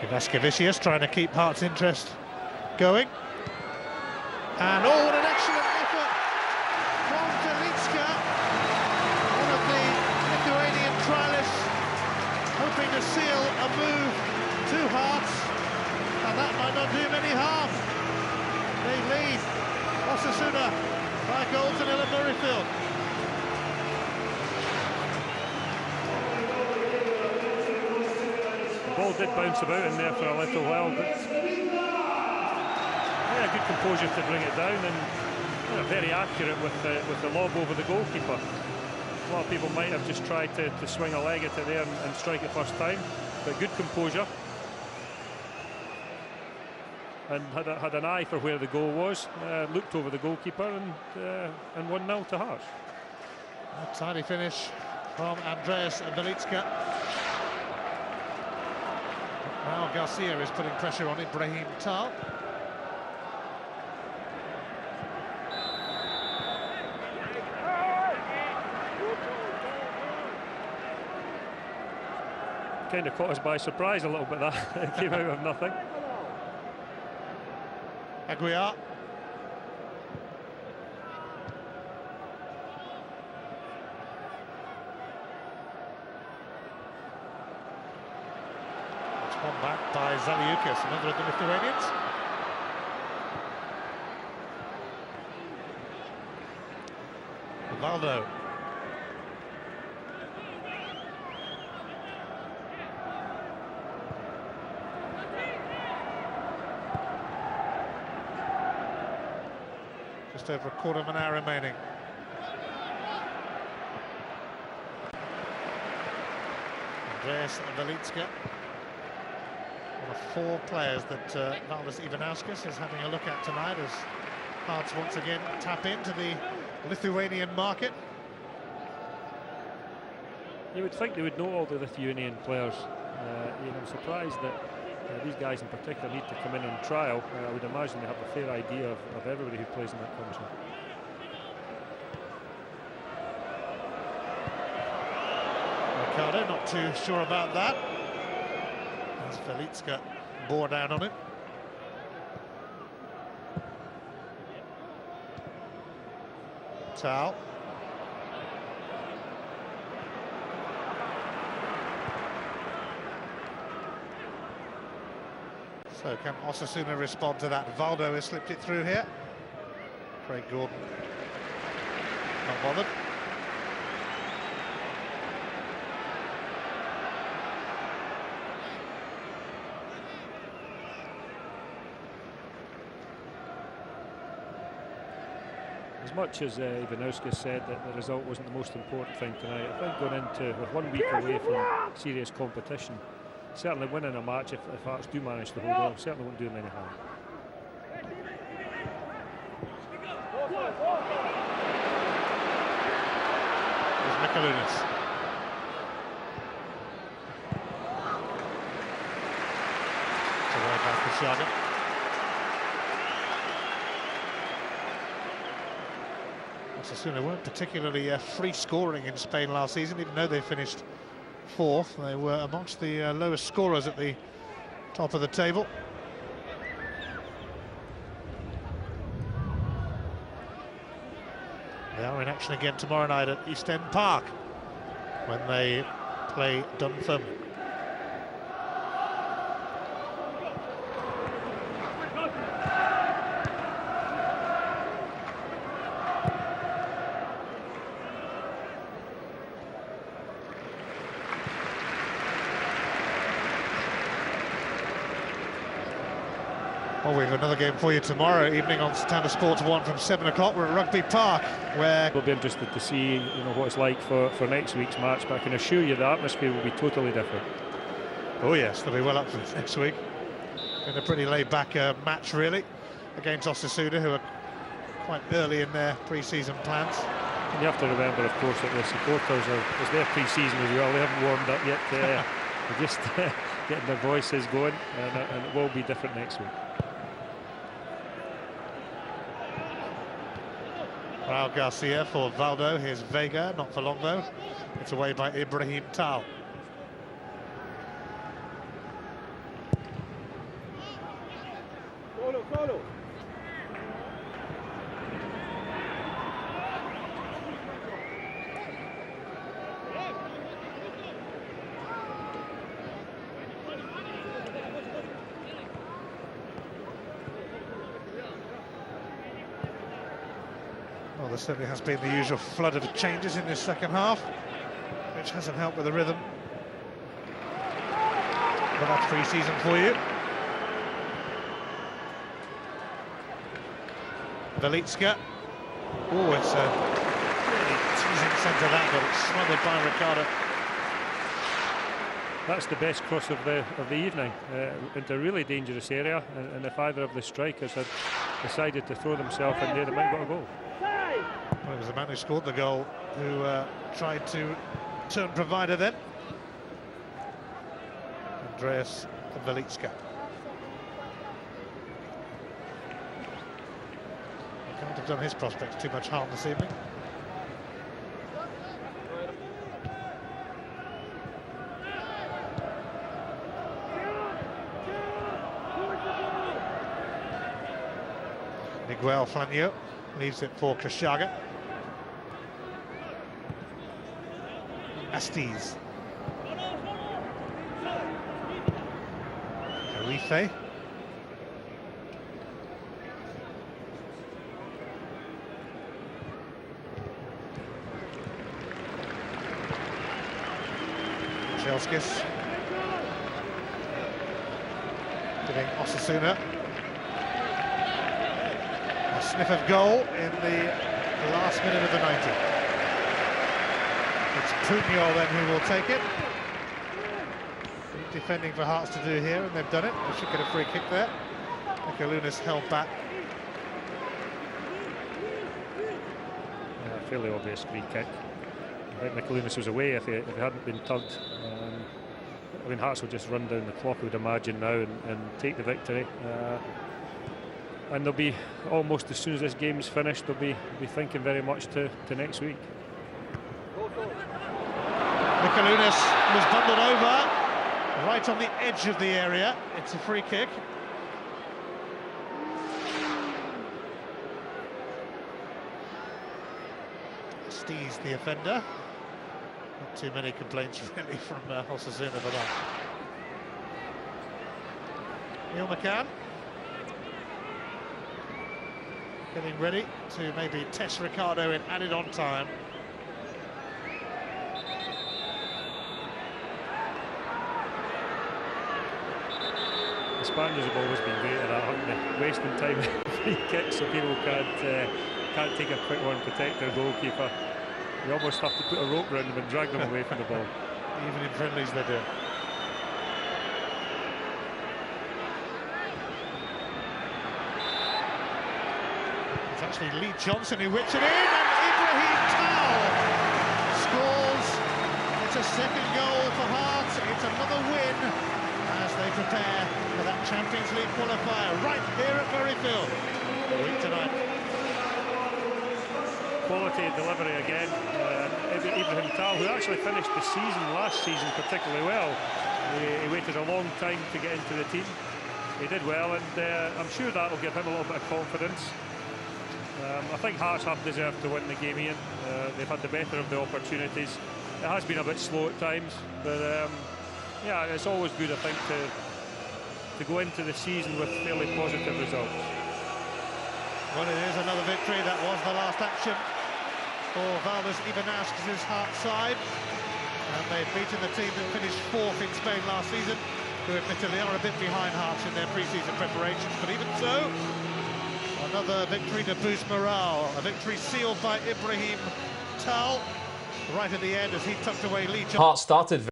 Vasquevicius trying to keep Hearts' interest going. And oh, what an excellent effort from Velitska, one of the Lithuanian trialists, hoping to seal a move to Hearts, and that might not do him any harm. They lead Osasuna by goals to nil at Murrayfield. The ball did bounce about in there for a little while, but yeah, good composure to bring it down, and very accurate with the lob over the goalkeeper. A lot of people might have just tried to swing a leg at it there and strike it first time, but good composure. And had an eye for where the goal was, looked over the goalkeeper, and 1-0 to Hearts. A tidy finish from Andreas Velitska. Now Garcia is putting pressure on Ibrahim Tal. Kind of caught us by surprise a little bit, that it came out of nothing. Aguiar. It's won back by Zaliukas, another of the Lithuanians. Valdo. Just over a quarter of an hour remaining. Andreas Velitska, one of 4 players that Valdis Ivanauskas is having a look at tonight as Hearts once again tap into the Lithuanian market. You would think they would know all the Lithuanian players. I'm surprised that these guys in particular need to come in on trial. I would imagine they have a fair idea of everybody who plays in that country. Ricardo not too sure about that, as Velitska bore down on it. Tal. So can Osasuna respond to that? Valdo has slipped it through here. Craig Gordon not bothered. As much as Ivanauskas said that the result wasn't the most important thing tonight, I think going into with 1 week away from serious competition, certainly winning a match, if Hearts do manage to hold on, certainly won't do them any harm. There's Mikalunas. It's away back to Shaga. Osasuna weren't particularly free scoring in Spain last season, even though they finished 4th. They were amongst the lowest scorers at the top of the table. They are in action again tomorrow night at East End Park when they play Dunfermline. Well, we have another game for you tomorrow evening on Standard Sports 1 from 7 o'clock. We're at Rugby Park, where We'll be interested to see what it's like for next week's match, but I can assure you the atmosphere will be totally different. oh yes, they'll be well up for this next week. Been a pretty laid-back match, really, against Osasuna, who are quite early in their pre-season plans. And you have to remember, of course, that the supporters it's their pre-season as well. They haven't warmed up yet. They're just getting their voices going, and it will be different next week. Raul Garcia for Valdo. Here's Vega, not for long though. It's away by Ibrahim Tal. Well, there certainly has been the usual flood of changes in this second half, which hasn't helped with the rhythm. But that's pre-season for you. Velitska. Oh, it's a really teasing centre that, but it's smothered by Ricardo. That's the best cross of the evening, into a really dangerous area, and if either of the strikers had decided to throw themselves in there, they might have got a goal. Well, it was the man who scored the goal who tried to turn provider then. Andreas Velitska. He can't have done his prospects too much harm this evening. Miguel Flanio leaves it for Kashaga. Astiz. Arife. Chelskis. Giving Osasuna a sniff of goal in the last minute of the 90. It's Pugno then who will take it. Defending for Hearts to do here, and they've done it. They should get a free kick there. Mikalunas held back. Yeah, fairly obvious free kick. I think Mikalunas was away if he hadn't been tugged. I mean, Hearts will just run down the clock, I would imagine, now and take the victory. And they'll be, almost as soon as this game's finished, they'll be thinking very much to next week. Mikalunas was bundled over, right on the edge of the area. It's a free kick. Stees the offender. Not too many complaints really from Osasuna for that. Neil McCann getting ready to maybe test Ricardo in added on time. The Spaniards have always been great at that, haven't they? Wasting time with free kicks so people can't take a quick one, protect their goalkeeper. You almost have to put a rope around them and drag them away from the ball. Even in friendlies they do. It's actually Lee Johnson who whips it in, and Ibrahim Tal scores. It's a second goal for Hearts. It's another win as they prepare for that Champions League qualifier right here at Murrayfield a week tonight. Quality of delivery again. Ibrahim Tal, who actually finished the season last season particularly well. He waited a long time to get into the team. He did well, and I'm sure that will give him a little bit of confidence. I think Hearts have deserved to win the game, Ian. They've had the better of the opportunities. It has been a bit slow at times, but yeah, it's always good, I think, to go into the season with fairly positive results. Well, it is another victory. That was the last action for Valdés Ivanauskas' Hearts side. And they've beaten the team that finished fourth in Spain last season, who admittedly are a bit behind Hearts in their pre-season preparations. But even so, another victory to boost morale. A victory sealed by Ibrahim Tal right at the end as he tucked away Lee Johnson. Hearts started